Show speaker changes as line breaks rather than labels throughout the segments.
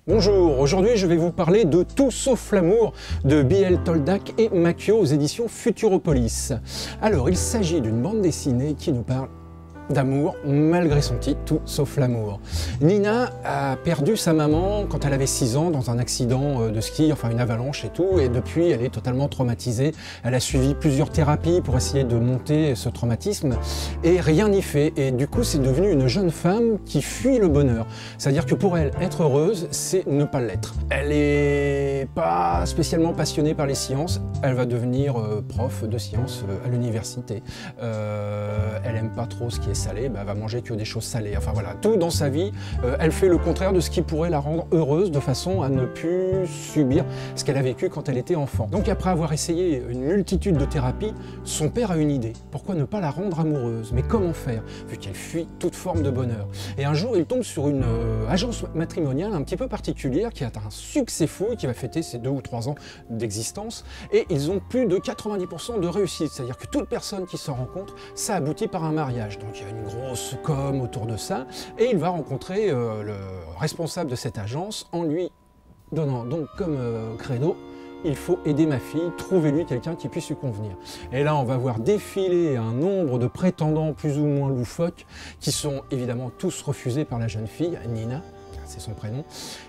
Bonjour, aujourd'hui je vais vous parler de Tout sauf l'amour de B.L. Toldak et Makio aux éditions Futuropolis. Alors il s'agit d'une bande dessinée qui nous parle d'amour malgré son titre, Tout sauf l'amour. Nina a perdu sa maman quand elle avait 6 ans dans un accident de ski, enfin une avalanche et tout, et depuis elle est totalement traumatisée. Elle a suivi plusieurs thérapies pour essayer de monter ce traumatisme et rien n'y fait. Et du coup c'est devenu une jeune femme qui fuit le bonheur. C'est-à-dire que pour elle, être heureuse, c'est ne pas l'être. Elle n'est pas spécialement passionnée par les sciences, elle va devenir prof de sciences à l'université. Elle aime pas trop ce qui est salé, elle va manger que des choses salées. Enfin voilà, tout dans sa vie, elle fait le contraire de ce qui pourrait la rendre heureuse de façon à ne plus subir ce qu'elle a vécu quand elle était enfant. Donc après avoir essayé une multitude de thérapies, son père a une idée. Pourquoi ne pas la rendre amoureuse? Mais comment faire, vu qu'elle fuit toute forme de bonheur? Et un jour, il tombe sur une agence matrimoniale un petit peu particulière qui a un succès fou et qui va fêter ses 2 ou 3 ans d'existence. Et ils ont plus de 90% de réussite. C'est-à-dire que toute personne qui se rencontre, ça aboutit par un mariage. Donc il y a une grosse com autour de ça. Et il va rencontrer le responsable de cette agence en lui donnant donc comme credo: il faut aider ma fille, trouvez-lui quelqu'un qui puisse lui convenir. Et là, on va voir défiler un nombre de prétendants plus ou moins loufoques qui sont évidemment tous refusés par la jeune fille, Nina, c'est son prénom,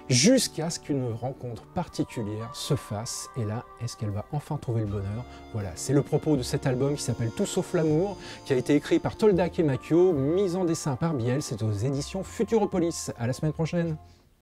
jusqu'à ce qu'une rencontre particulière se fasse. Et là, est-ce qu'elle va enfin trouver le bonheur? Voilà, c'est le propos de cet album qui s'appelle Tout sauf l'amour, qui a été écrit par Toldak et Makio, mis en dessin par B.L. C'est aux éditions Futuropolis. À la semaine prochaine.